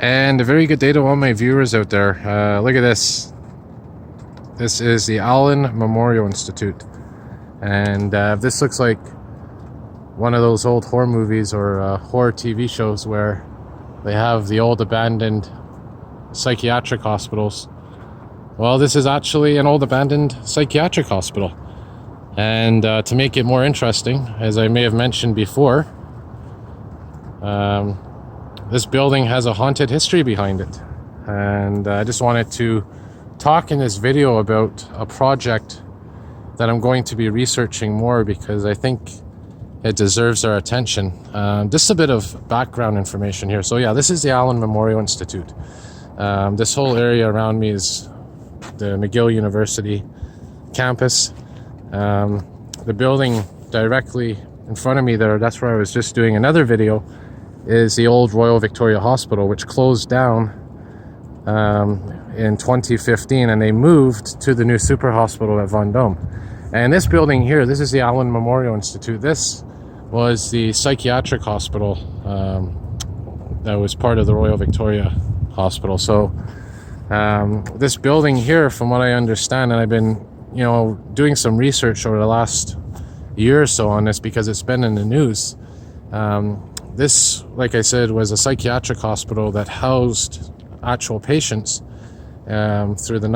And a very good day to all my viewers out there. Look at this. This is the Allan Memorial Institute. And this looks like one of those old horror movies or horror TV shows where they have the old abandoned psychiatric hospitals. Well, this is actually an old abandoned psychiatric hospital. And to make it more interesting, as I may have mentioned before, this building has a haunted history behind it. And I just wanted to talk in this video about a project that I'm going to be researching more because I think it deserves our attention. Just a bit of background information here. So yeah, this is the Allan Memorial Institute. This whole area around me is the McGill University campus. The building directly in front of me there, that's where I was just doing another video, is the old Royal Victoria Hospital, which closed down in 2015, and they moved to the new super hospital at Vendôme. And this building here, this is the Allan Memorial Institute. This was the psychiatric hospital that was part of the Royal Victoria Hospital. So this building here, from what I understand, and I've been doing some research over the last year or so on this because it's been in the news. This, like I said, was a psychiatric hospital that housed actual patients through the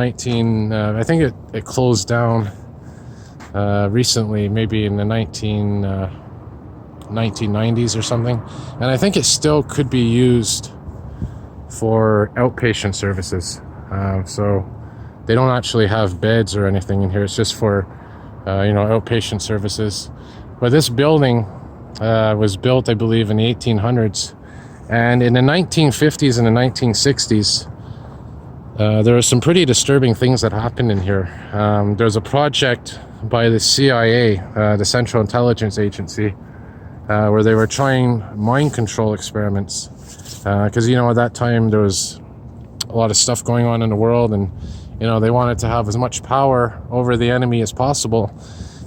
I think it closed down recently, maybe in the 1990s or something. And I think it still could be used for outpatient services. So they don't actually have beds or anything in here. It's just for, outpatient services. But this building was built, I believe, in the 1800s. And in the 1950s and the 1960s, there were some pretty disturbing things that happened in here. There's a project by the CIA, the Central Intelligence Agency, where they were trying mind control experiments. Because, at that time there was a lot of stuff going on in the world, and they wanted to have as much power over the enemy as possible.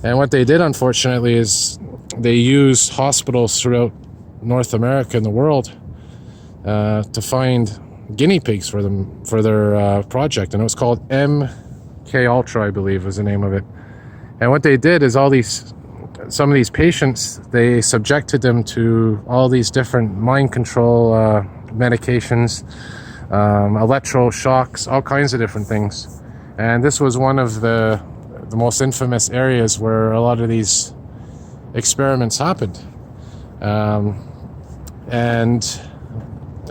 And what they did, unfortunately, is they used hospitals throughout North America and the world to find guinea pigs for them, for their project. And it was called MK Ultra, I believe was the name of it. And what they did is some of these patients, they subjected them to all these different mind control medications, electroshocks, all kinds of different things. And this was one of the most infamous areas where a lot of these experiments happened. And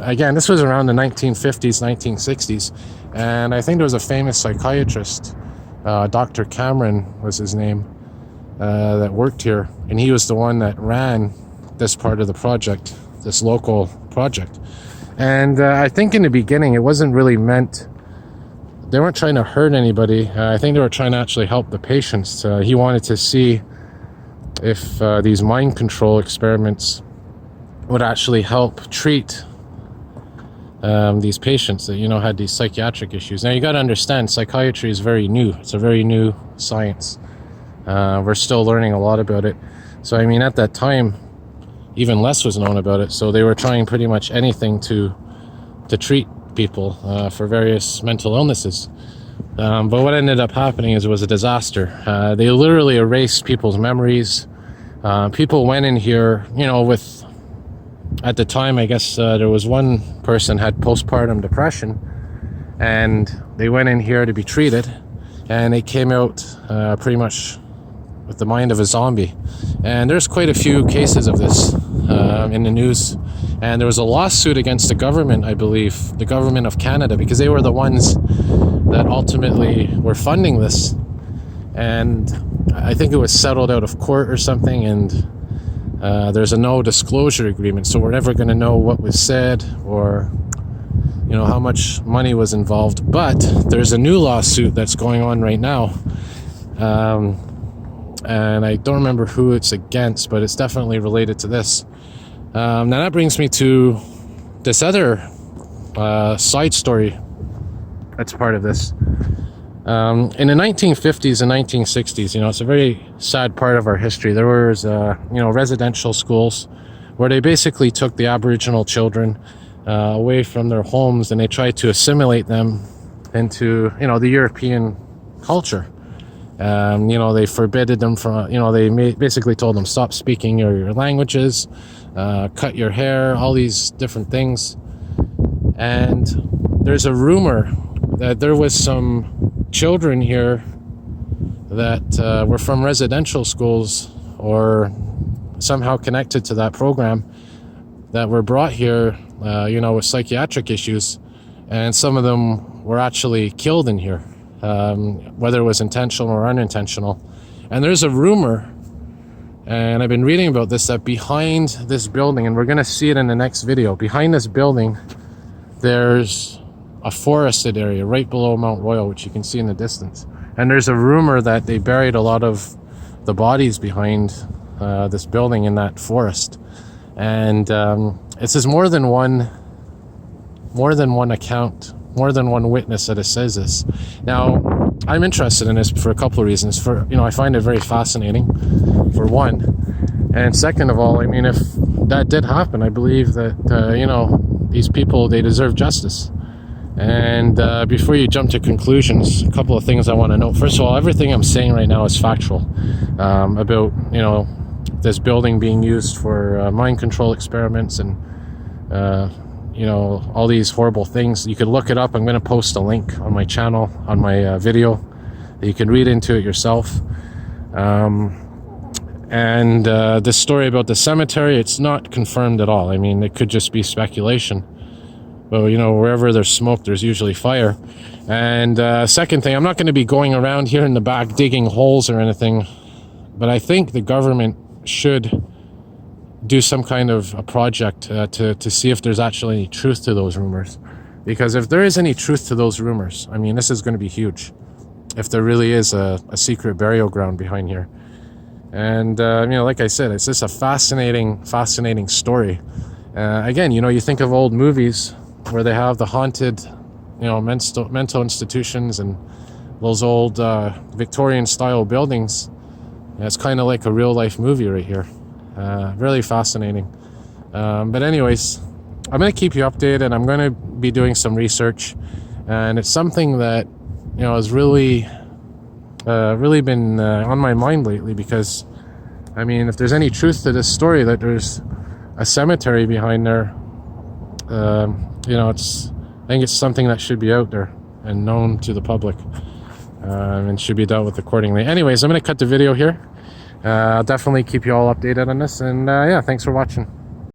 again, this was around the 1950s, 1960s. And I think there was a famous psychiatrist, Dr. Cameron was his name, that worked here. And he was the one that ran this part of the project, this local project. And I think in the beginning, it wasn't really meant, they weren't trying to hurt anybody. I think they were trying to actually help the patients. He wanted to see if these mind control experiments would actually help treat these patients that, had these psychiatric issues. Now, you got to understand, psychiatry is very new. It's a very new science. We're still learning a lot about it. So, at that time, even less was known about it. So they were trying pretty much anything to treat people for various mental illnesses. But what ended up happening is it was a disaster. They literally erased people's memories. People went in here, with, at the time, I guess there was one person had postpartum depression, and they went in here to be treated, and they came out pretty much with the mind of a zombie. And there's quite a few cases of this in the news. And there was a lawsuit against the government, I believe, the government of Canada, because they were the ones that ultimately were funding this. And I think it was settled out of court or something, and there's a no disclosure agreement. So we're never going to know what was said or, how much money was involved. But there's a new lawsuit that's going on right now. And I don't remember who it's against, but it's definitely related to this. Now that brings me to this other side story that's part of this. In the 1950s and 1960s, it's a very sad part of our history. There was, residential schools where they basically took the Aboriginal children away from their homes, and they tried to assimilate them into, you know, the European culture. You know, they forbidded them from, you know, they basically told them stop speaking your languages, cut your hair, all these different things. And there's a rumor that there was some children here that were from residential schools or somehow connected to that program that were brought here, you know, with psychiatric issues, and some of them were actually killed in here, whether it was intentional or unintentional. And there's a rumor, and I've been reading about this, that behind this building, and we're going to see it in the next video, behind this building there's a forested area right below Mount Royal, which you can see in the distance. And there's a rumor that they buried a lot of the bodies behind this building in that forest. And it says more than one account, more than one witness that it says this. Now, I'm interested in this for a couple of reasons. For, you know, I find it very fascinating, for one. And second of all, I mean, if that did happen, I believe that, you know, these people, they deserve justice. And before you jump to conclusions, a couple of things I want to note. First of all, everything I'm saying right now is factual about, you know, this building being used for mind control experiments and, you know, all these horrible things. You can look it up. I'm going to post a link on my channel, on my video. You can read into it yourself. And this story about the cemetery, it's not confirmed at all. I mean, it could just be speculation. But, you know, wherever there's smoke, there's usually fire. And second thing, I'm not going to be going around here in the back digging holes or anything. But I think the government should do some kind of a project to see if there's actually any truth to those rumors. Because if there is any truth to those rumors, I mean, this is going to be huge. If there really is a secret burial ground behind here. And, you know, like I said, it's just a fascinating story. Again, you know, you think of old movies where they have the haunted, you know, mental institutions and those old Victorian-style buildings. It's kind of like a real-life movie right here. Really fascinating. But anyways, I'm going to keep you updated. I'm going to be doing some research. And it's something that, you know, has really been on my mind lately, because, I mean, if there's any truth to this story that there's a cemetery behind there, you know, I think it's something that should be out there and known to the public, and should be dealt with accordingly. Anyways, I'm going to cut the video here. I'll definitely keep you all updated on this, and yeah, thanks for watching.